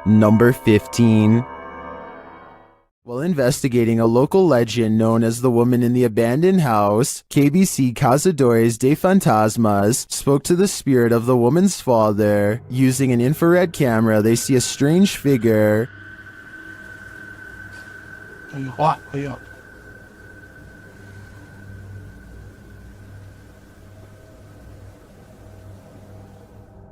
Number 15. While investigating a local legend known as the woman in the abandoned house, KBC Cazadores de Fantasmas spoke to the spirit of the woman's father. Using an infrared camera, they see a strange figure.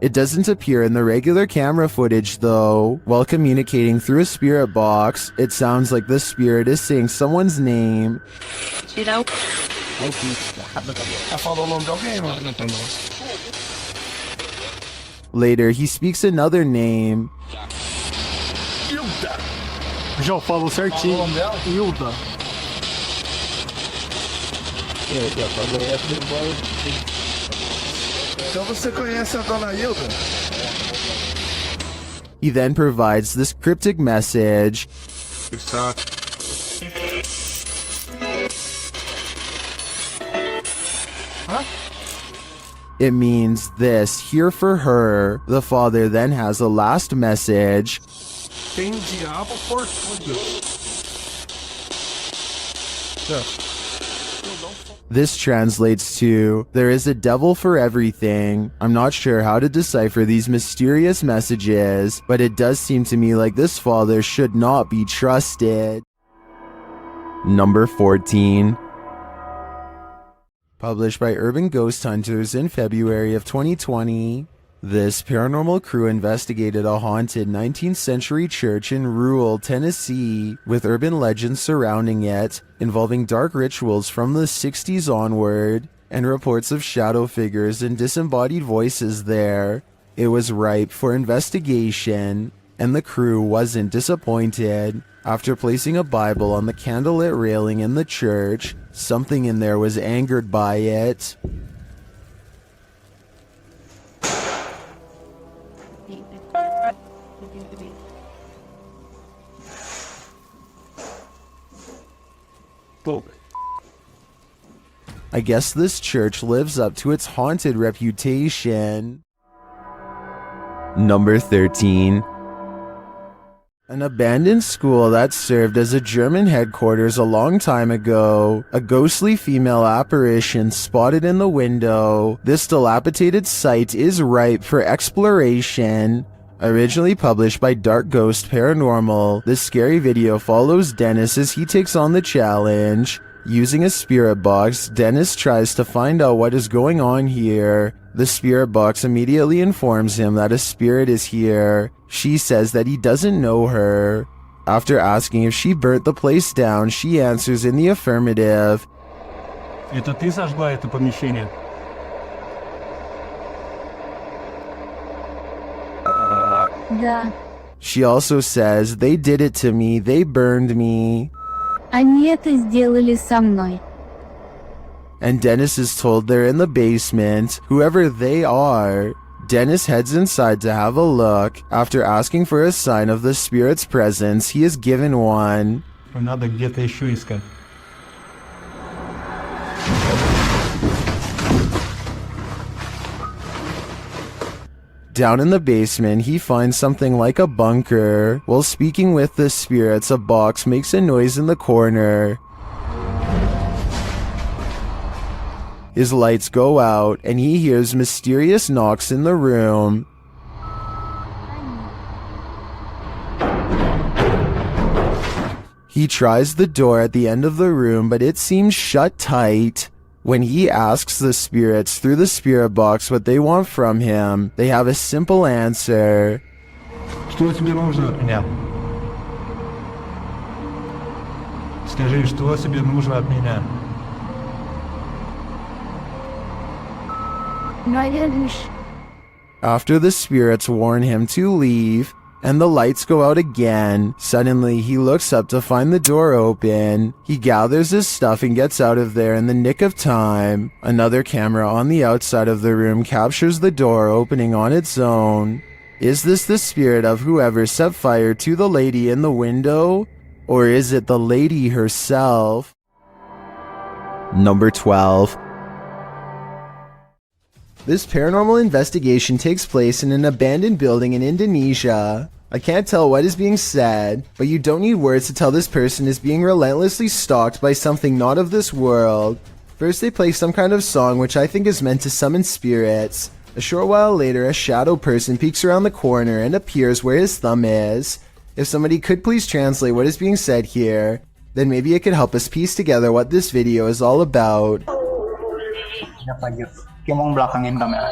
It doesn't appear in the regular camera footage though. While communicating through a spirit box, it sounds like the spirit is saying someone's name. Later, he speaks another name. Já falou certinho. Hilda. Então você conhece a dona Hilda? He then provides this cryptic message. Huh? It means this, here for her. The father then has a last message. Tem diabo por tudo. This translates to, there is a devil for everything. I'm not sure how to decipher these mysterious messages, but it does seem to me like this father should not be trusted. Number 14. Published by Urban Ghost Hunters in February of 2020. This paranormal crew investigated a haunted 19th century church in rural Tennessee with urban legends surrounding it, involving dark rituals from the 60s onward, and reports of shadow figures and disembodied voices there. It was ripe for investigation, and the crew wasn't disappointed. After placing a Bible on the candlelit railing in the church, something in there was angered by it. I guess this church lives up to its haunted reputation. Number 13. An abandoned school that served as a German headquarters a long time ago. A ghostly female apparition spotted in the window. This dilapidated site is ripe for exploration. Originally published by Dark Ghost Paranormal, this scary video follows Dennis as he takes on the challenge. Using a spirit box, Dennis tries to find out what is going on here. The spirit box immediately informs him that a spirit is here. She says that he doesn't know her. After asking if she burnt the place down, she answers in the affirmative. Это ты сожгла это помещение? Да. She also says, they did it to me, they burned me. Они это сделали со мной. And Dennis is told they're in the basement, whoever they are. Dennis heads inside to have a look. After asking for a sign of the spirit's presence, he is given one. Надо где-то еще искать. Down in the basement, he finds something like a bunker. While speaking with the spirits, a box makes a noise in the corner. His lights go out, and he hears mysterious knocks in the room. He tries the door at the end of the room, but it seems shut tight. When he asks the spirits through the spirit box what they want from him, they have a simple answer. Что тебе нужно от меня? Скажи, что тебе нужно от меня? After the spirits warn him to leave, and the lights go out again, suddenly he looks up to find the door open. He gathers his stuff and gets out of there in the nick of time. Another camera on the outside of the room captures the door opening on its own. Is this the spirit of whoever set fire to the lady in the window? Or is it the lady herself? Number 12. This paranormal investigation takes place in an abandoned building in Indonesia. I can't tell what is being said, but you don't need words to tell this person is being relentlessly stalked by something not of this world. First they play some kind of song which I think is meant to summon spirits. A short while later, a shadow person peeks around the corner and appears where his thumb is. If somebody could please translate what is being said here, then maybe it could help us piece together what this video is all about. Kayak mau belakangin kamera.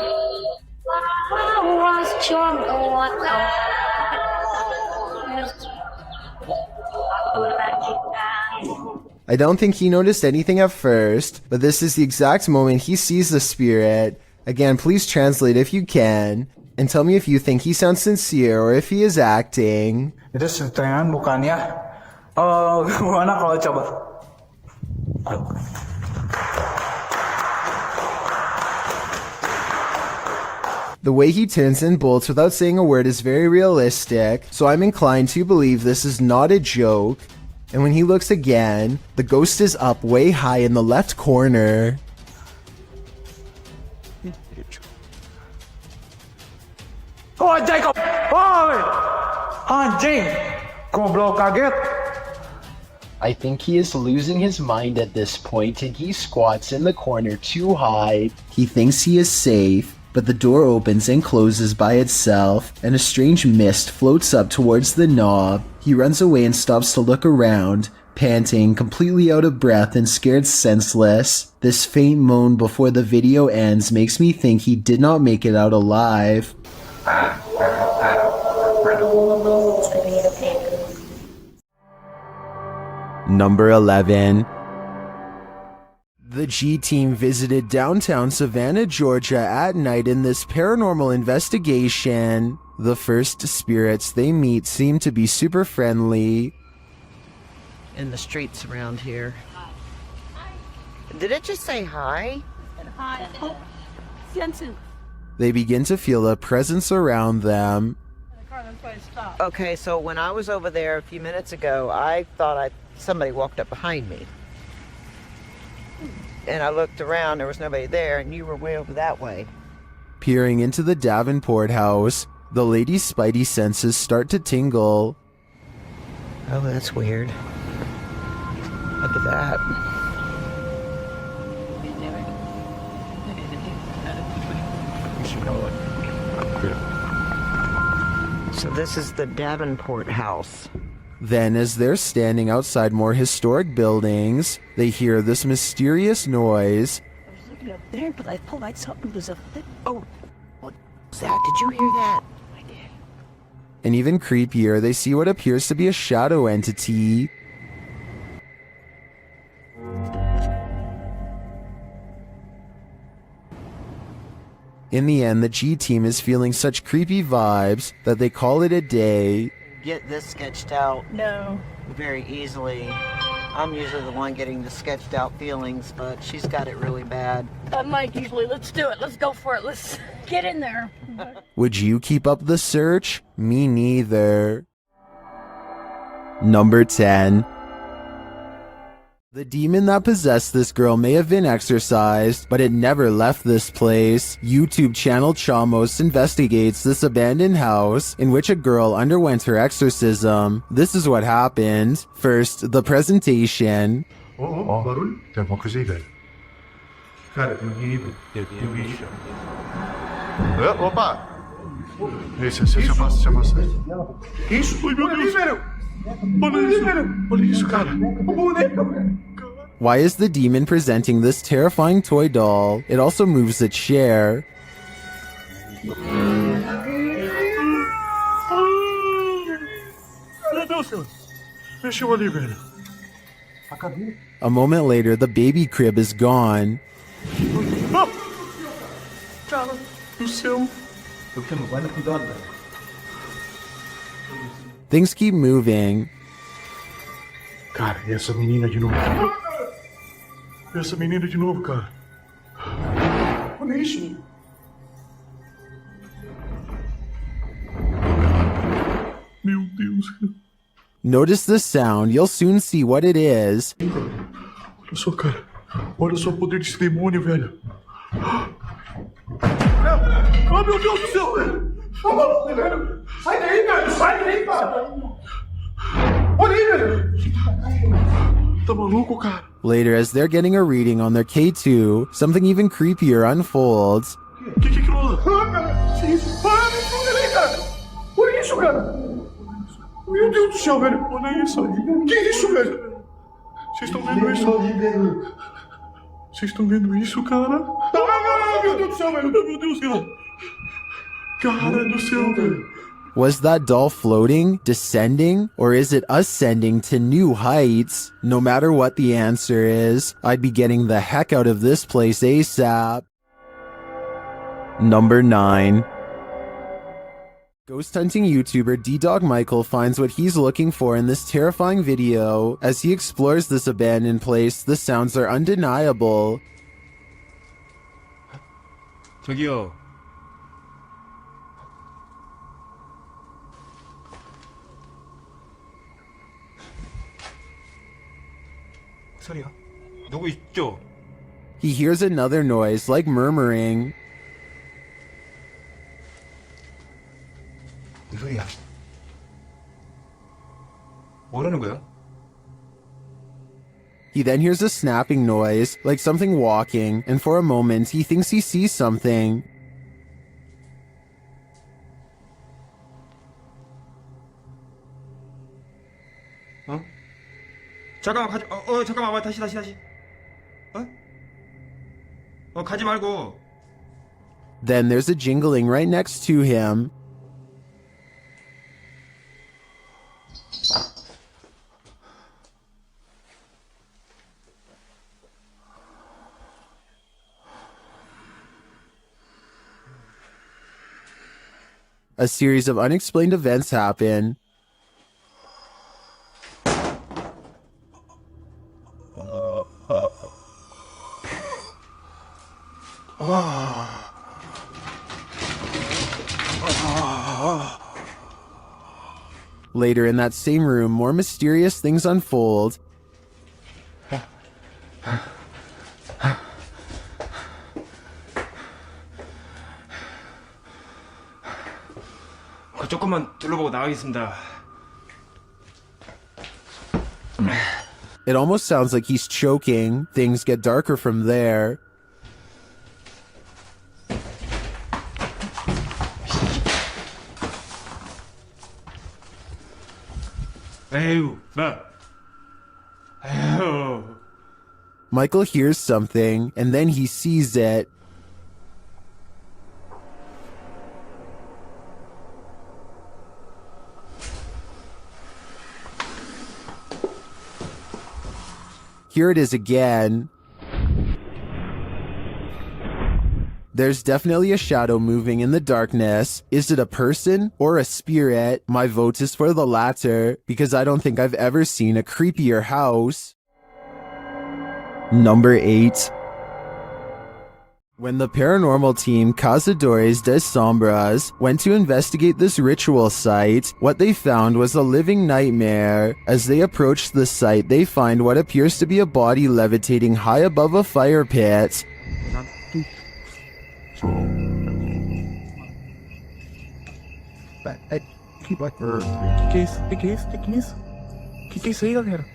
I don't think he noticed anything at first, but this is the exact moment he sees the spirit. Again, please translate if you can, and tell me if you think he sounds sincere or if he is acting. Itu settingan bukannya. Gimana kalau coba? The way he turns and bolts without saying a word is very realistic, so I'm inclined to believe this is not a joke. And when he looks again, the ghost is up way high in the left corner. Oh, Jacob! Oh, anjing! Goblok kaget. I think he is losing his mind at this point and he squats in the corner to hide. He thinks he is safe, but the door opens and closes by itself, and a strange mist floats up towards the knob. He runs away and stops to look around, panting, completely out of breath and scared senseless. This faint moan before the video ends makes me think he did not make it out alive. Number 11. The G team visited downtown Savannah, Georgia at night in this paranormal investigation. The first spirits they meet seem to be super friendly. In the streets around here. Did it just say hi? They begin to feel a presence around them. Okay, so when I was over there a few minutes ago, I thought somebody walked up behind me. And I looked around, there was nobody there, and you were way over that way. Peering into the Davenport house, the lady's spidey senses start to tingle. Oh, that's weird. Look at that. So this is the Davenport house. Then, as they're standing outside more historic buildings, they hear this mysterious noise. I was looking up there, but I thought I saw it was a thing. Oh, what was that? Did you hear that? I did. And even creepier, they see what appears to be a shadow entity. In the end, the G team is feeling such creepy vibes that they call it a day. Get this sketched out. No. Very easily. I'm usually the one getting the sketched out feelings, but she's got it really bad. I'm like, usually, let's do it. Let's go for it. Let's get in there. Would you keep up the search? Me neither. Number 10. The demon that possessed this girl may have been exorcised, but it never left this place. YouTube channel Chamos investigates this abandoned house in which a girl underwent her exorcism. This is what happened. First, the presentation. barulho? Tem alguma coisa aí, velho? Cara, eu vi. Opa! Esse, se afasta. Que isso? Ai, meu Deus! Olha isso, cara! Why is the demon presenting this terrifying toy doll? It also moves a chair. Meu Deus! Mexeu ali, velho. A moment later, the baby crib is gone. Cara do céu! Things keep moving. Cara, e essa menina de novo? Essa menina de novo, cara. Olha isso. Meu Deus. Notice the sound, you'll soon see what it is. Olha só, cara. Olha só o poder desse demônio, velho. Oh, meu Deus do céu, velho. Tá maluco, velho. Sai daí, velho. Sai daí. aí, cara. Olha aí, velho. Tá maluco, cara? Later, as they're getting a reading on their K2, something even creepier unfolds. Que é aquilo lá? Ah, cara. Que isso? Para, me esconde ali, cara. Olha isso, cara. Meu Deus do céu, velho. Olha isso. Que é isso, velho? Vocês estão vendo isso? Vocês estão vendo isso, cara? Ah, meu Deus do céu, velho. Meu Deus do céu. Cara do céu, velho. Was that doll floating, descending, or is it ascending to new heights? No matter what the answer is, I'd be getting the heck out of this place ASAP. Number 9. Ghost hunting YouTuber D-Dog Michael finds what he's looking for in this terrifying video. As he explores this abandoned place, the sounds are undeniable. 저기요. 소리야? 누구 있죠? He hears another noise, like murmuring. 무슨 소리야? 뭐라는 거야? He then hears a snapping noise, like something walking, and for a moment he thinks he sees something. 어? 잠깐만 가지 잠깐만 와봐 다시 가지 말고 Then there's a jingling right next to him. A series of unexplained events happen. Later in that same room, more mysterious things unfold. 조금만 둘러보고 나가겠습니다. It almost sounds like he's choking. Things get darker from there. 에휴, 에휴. Michael hears something, and then he sees it. Here it is again. There's definitely a shadow moving in the darkness. Is it a person or a spirit? My vote is for the latter, because I don't think I've ever seen a creepier house. Number 8. When the paranormal team Cazadores de Sombras went to investigate this ritual site, what they found was a living nightmare. As they approached the site, they find what appears to be a body levitating high above a fire pit. Que é isso aí, galera?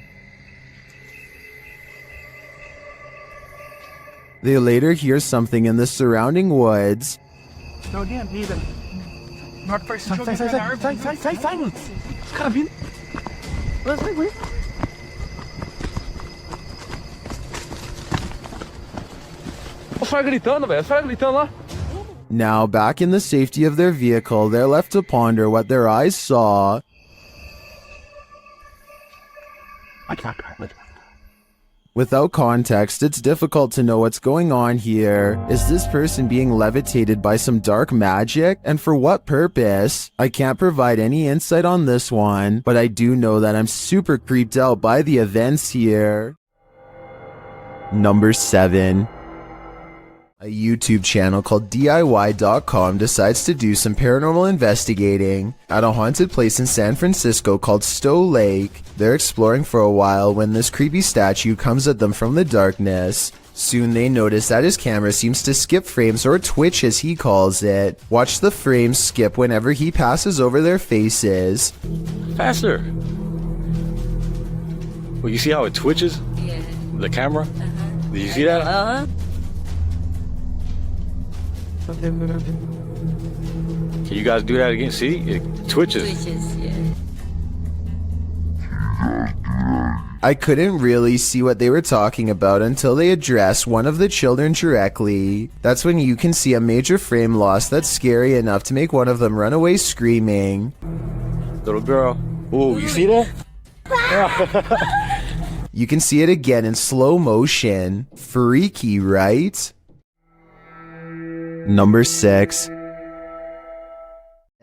They later hear something in the surrounding woods. Tem alguém ali, velho. Na hora que faz sai, mano. Os caras vindo. Vai. Os caras gritando, velho. Os caras gritando lá. Now, back in the safety of their vehicle, they're left to ponder what their eyes saw. Without context, it's difficult to know what's going on here. Is this person being levitated by some dark magic? And for what purpose? I can't provide any insight on this one, but I do know that I'm super creeped out by the events here. Number 7. A YouTube channel called DIY.com decides to do some paranormal investigating. At a haunted place in San Francisco called Stowe Lake, they're exploring for a while when this creepy statue comes at them from the darkness. Soon they notice that his camera seems to skip frames, or twitch as he calls it. Watch the frames skip whenever he passes over their faces. Faster. Well, you see how it twitches? Yeah. The camera? Did you see that? Uh-huh. Can you guys do that again? See? It twitches. Yeah. I couldn't really see what they were talking about until they address one of the children directly. That's when you can see a major frame loss that's scary enough to make one of them run away screaming. Little girl. Oh, you see that? You can see it again in slow motion. Freaky, right? Number 6.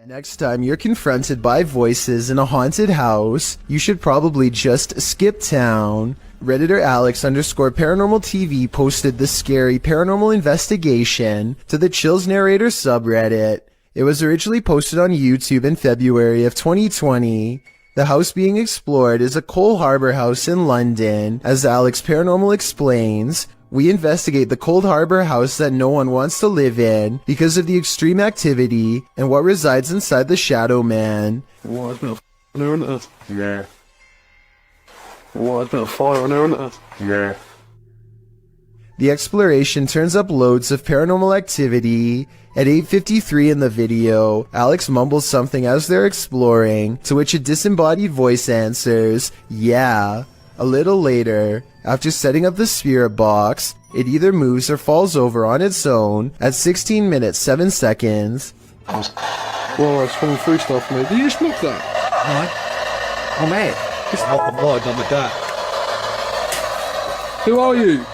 Next time you're confronted by voices in a haunted house, you should probably just skip town. Redditor Alex_paranormal TV posted the scary paranormal investigation to the Chills Narrator subreddit. It was originally posted on YouTube in February of 2020. The house being explored is a Cole Harbour house in London. As Alex Paranormal explains, we investigate the Cold Harbor house that no one wants to live in because of the extreme activity and what resides inside the Shadow Man. Why, there's been a there, isn't there? Yeah. Why, there's been a fire on there, isn't there? Yeah. The exploration turns up loads of paranormal activity. At 8:53 in the video, Alex mumbles something as they're exploring, to which a disembodied voice answers, "Yeah." A little later, after setting up the spirit box, it either moves or falls over on its own at 16 minutes 7 seconds. Well, it's falling through stuff, mate. Did you just knock that? No. Oh, mate. I'm done with that. Who are you?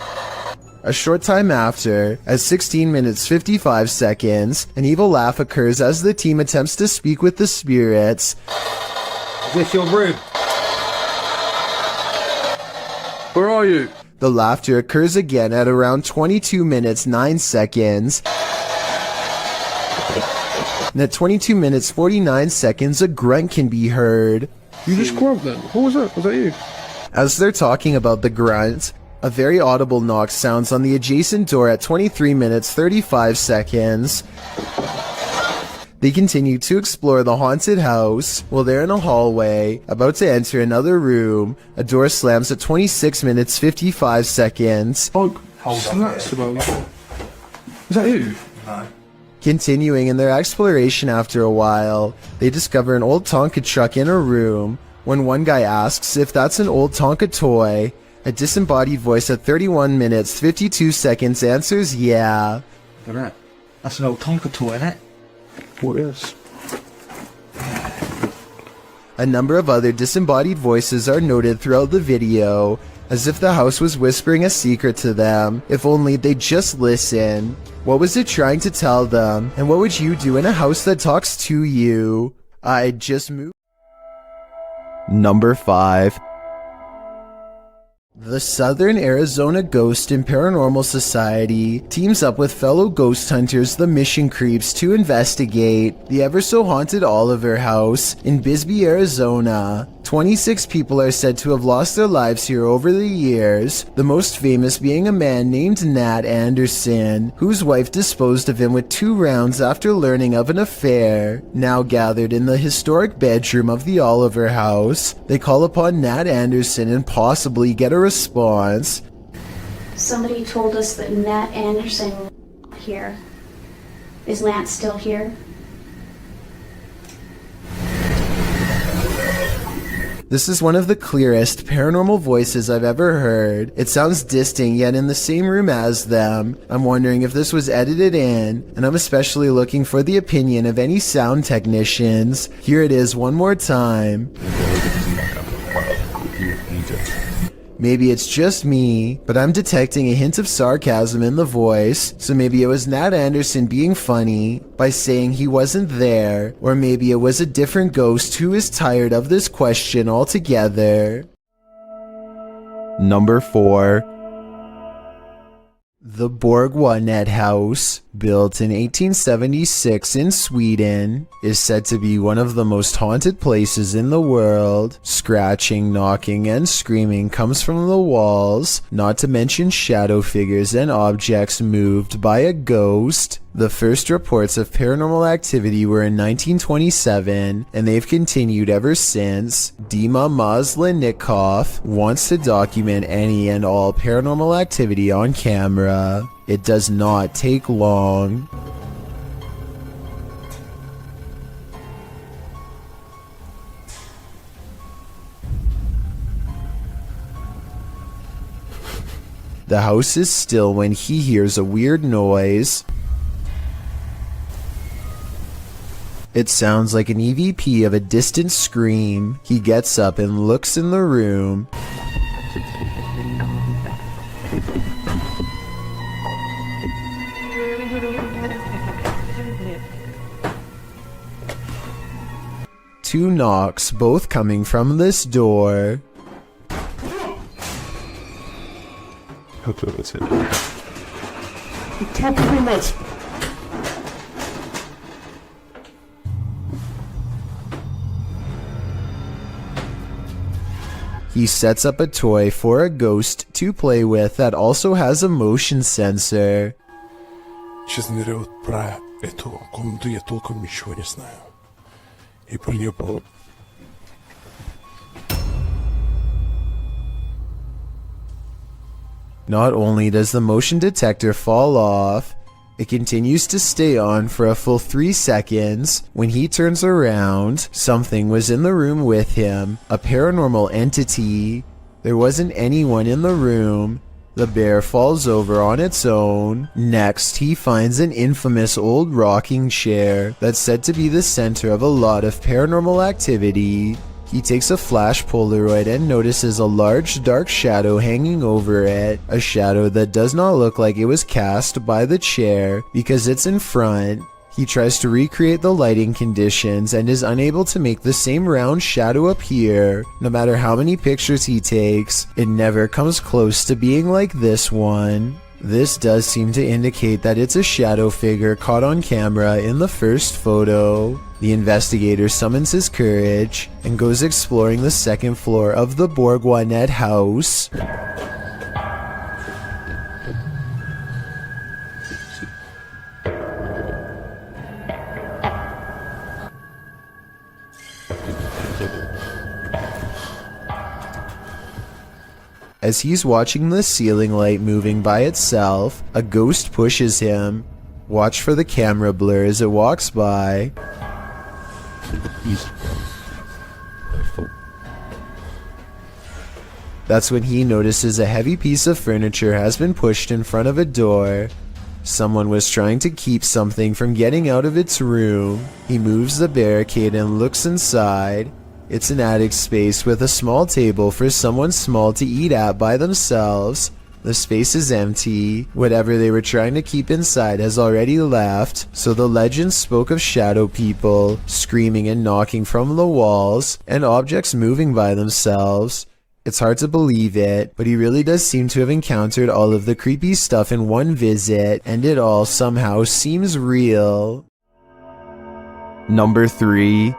A short time after, at 16 minutes 55 seconds, an evil laugh occurs as the team attempts to speak with the spirits. Is this your room? Where are you? The laughter occurs again at around 22 minutes 9 seconds. And at 22 minutes 49 seconds, a grunt can be heard. You just grunt then. What was that? Was that you? As they're talking about the grunt, a very audible knock sounds on the adjacent door at 23 minutes 35 seconds. They continue to explore the haunted house. While they're in a hallway, about to enter another room, a door slams at 26 minutes 55 seconds. Oh, that's about you. Is that you? Continuing in their exploration after a while, they discover an old Tonka truck in a room. When one guy asks if that's an old Tonka toy, a disembodied voice at 31 minutes 52 seconds answers yeah. Alright. That's an old Tonka toy, isn't it? What is? A number of other disembodied voices are noted throughout the video, as if the house was whispering a secret to them, if only they'd just listen. What was it trying to tell them, and what would you do in a house that talks to you? I'd just move. Number 5. The Southern Arizona Ghost and Paranormal Society teams up with fellow ghost hunters, the Mission Creeps, to investigate the ever-so-haunted Oliver House in Bisbee, Arizona. 26 people are said to have lost their lives here over the years, the most famous being a man named Nat Anderson, whose wife disposed of him with 2 rounds after learning of an affair. Now gathered in the historic bedroom of the Oliver House, they call upon Nat Anderson and possibly get a response. Somebody told us that Nat Anderson was here. Is Nat still here? This is one of the clearest paranormal voices I've ever heard. It sounds distant, yet in the same room as them. I'm wondering if this was edited in, and I'm especially looking for the opinion of any sound technicians. Here it is one more time. Maybe it's just me, but I'm detecting a hint of sarcasm in the voice, so maybe it was Nat Anderson being funny by saying he wasn't there, or maybe it was a different ghost who is tired of this question altogether. Number 4. The Borgwanet House, built in 1876 in Sweden, is said to be one of the most haunted places in the world. Scratching, knocking, and screaming comes from the walls, not to mention shadow figures and objects moved by a ghost. The first reports of paranormal activity were in 1927, and they've continued ever since. Dima Maslenikov wants to document any and all paranormal activity on camera. It does not take long. The house is still when he hears a weird noise. It sounds like an EVP of a distant scream. He gets up and looks in the room. Two knocks, both coming from this door. He sets up a toy for a ghost to play with that also has a motion sensor. Сейчас наберет про эту комнату, я толком ничего не знаю. И про нее было... Not only does the motion detector fall off, it continues to stay on for a full 3 seconds. When he turns around, something was in the room with him, a paranormal entity. There wasn't anyone in the room. The bear falls over on its own. Next, he finds an infamous old rocking chair that's said to be the center of a lot of paranormal activity. He takes a flash Polaroid and notices a large dark shadow hanging over it, a shadow that does not look like it was cast by the chair because it's in front. He tries to recreate the lighting conditions and is unable to make the same round shadow appear. No matter how many pictures he takes, it never comes close to being like this one. This does seem to indicate that it's a shadow figure caught on camera in the first photo. The investigator summons his courage and goes exploring the second floor of the Borgwanet house. As he's watching the ceiling light moving by itself, a ghost pushes him. Watch for the camera blur as it walks by. That's when he notices a heavy piece of furniture has been pushed in front of a door. Someone was trying to keep something from getting out of its room. He moves the barricade and looks inside. It's an attic space with a small table for someone small to eat at by themselves. The space is empty. Whatever they were trying to keep inside has already left, so the legend spoke of shadow people, screaming and knocking from the walls, and objects moving by themselves. It's hard to believe it, but he really does seem to have encountered all of the creepy stuff in one visit, and it all somehow seems real. Number 3.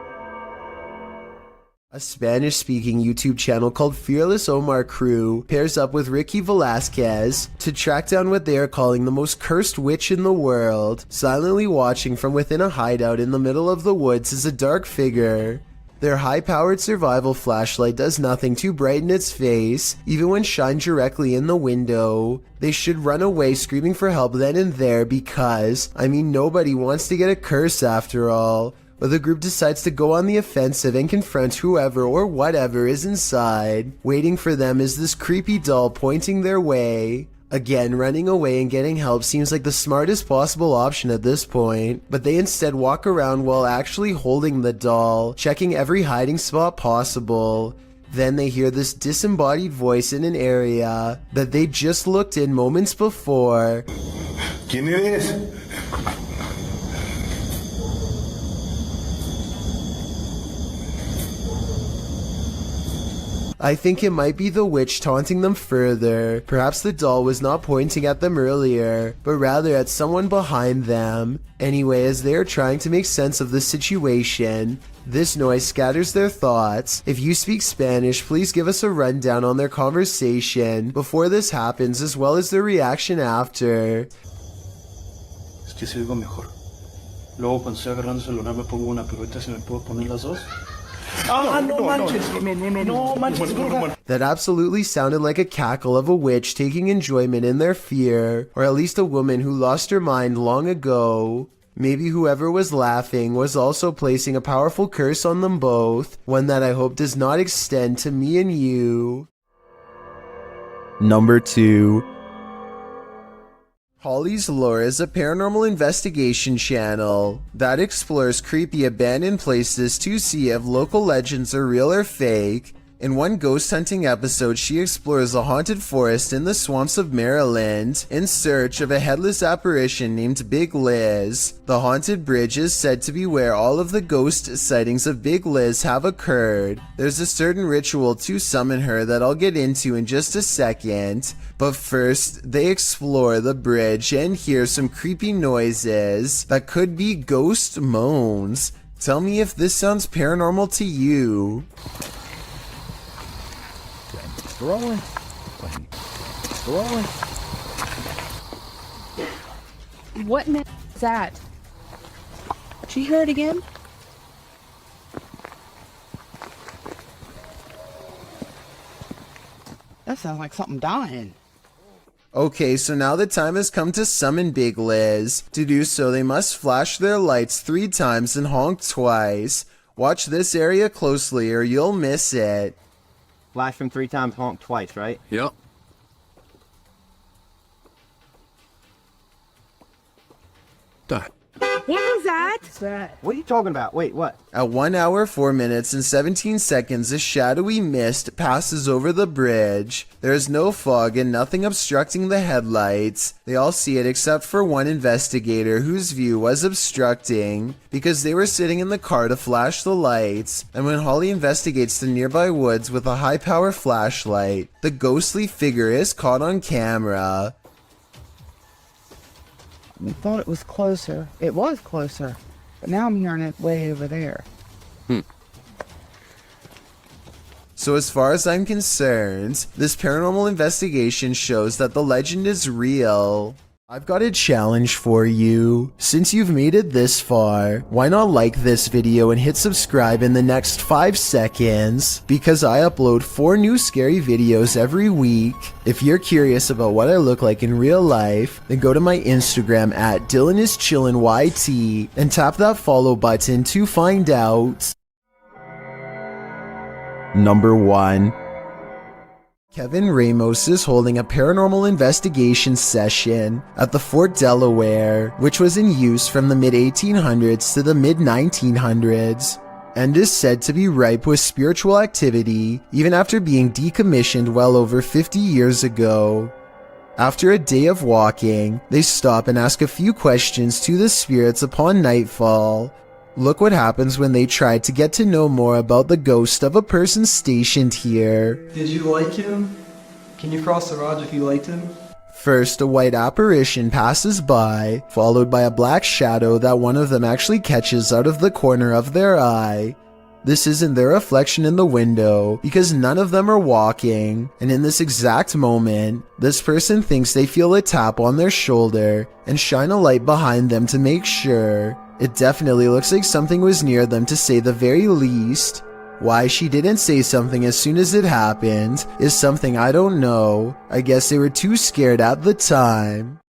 A Spanish-speaking YouTube channel called Fearless Omar Crew pairs up with Ricky Velasquez to track down what they are calling the most cursed witch in the world. Silently watching from within a hideout in the middle of the woods is a dark figure. Their high-powered survival flashlight does nothing to brighten its face, even when shined directly in the window. They should run away screaming for help then and there because, nobody wants to get a curse after all. But the group decides to go on the offensive and confront whoever or whatever is inside. Waiting for them is this creepy doll pointing their way. Again, running away and getting help seems like the smartest possible option at this point, but they instead walk around while actually holding the doll, checking every hiding spot possible. Then they hear this disembodied voice in an area that they just looked in moments before. ¿Quién eres? I think it might be the witch taunting them further. Perhaps the doll was not pointing at them earlier, but rather at someone behind them. Anyway, as they are trying to make sense of the situation, this noise scatters their thoughts. If you speak Spanish, please give us a rundown on their conversation before this happens, as well as their reaction after. Es que si oigo mejor. Luego cuando estoy agarrando el celular me pongo una, pero ahorita se me puedo poner las dos. That absolutely sounded like a cackle of a witch taking enjoyment in their fear, or at least a woman who lost her mind long ago. Maybe whoever was laughing was also placing a powerful curse on them both, one that I hope does not extend to me and you. Number 2. Holly's Lore is a paranormal investigation channel that explores creepy abandoned places to see if local legends are real or fake. In one ghost hunting episode, she explores a haunted forest in the swamps of Maryland in search of a headless apparition named Big Liz. The haunted bridge is said to be where all of the ghost sightings of Big Liz have occurred. There's a certain ritual to summon her that I'll get into in just a second, but first they explore the bridge and hear some creepy noises that could be ghost moans. Tell me if this sounds paranormal to you. Rolling. Rolling. What is that? Did you hear it again? That sounds like something dying. Okay, so now the time has come to summon Big Liz. To do so, they must flash their lights 3 times and honk twice. Watch this area closely or you'll miss it. Flash them 3 times, honk twice, right? Yep. What was that? What are you talking about? Wait, what? At 1 hour, 4 minutes, and 17 seconds, a shadowy mist passes over the bridge. There is no fog and nothing obstructing the headlights. They all see it except for one investigator whose view was obstructing because they were sitting in the car to flash the lights. And when Holly investigates the nearby woods with a high-power flashlight, the ghostly figure is caught on camera. I thought it was closer. It was closer. But now I'm hearing it way over there. So as far as I'm concerned, this paranormal investigation shows that the legend is real. I've got a challenge for you. Since you've made it this far, why not like this video and hit subscribe in the next 5 seconds? Because I upload 4 new scary videos every week. If you're curious about what I look like in real life, then go to my Instagram at DylanIsChillinYT and tap that follow button to find out. Number 1. Kevin Ramos is holding a paranormal investigation session at the Fort Delaware, which was in use from the mid-1800s to the mid-1900s, and is said to be ripe with spiritual activity even after being decommissioned well over 50 years ago. After a day of walking, they stop and ask a few questions to the spirits upon nightfall. Look what happens when they try to get to know more about the ghost of a person stationed here. Did you like him? Can you cross the rods if you liked him? First, a white apparition passes by, followed by a black shadow that one of them actually catches out of the corner of their eye. This isn't their reflection in the window, because none of them are walking, and in this exact moment, this person thinks they feel a tap on their shoulder and shine a light behind them to make sure. It definitely looks like something was near them to say the very least. Why she didn't say something as soon as it happened is something I don't know. I guess they were too scared at the time.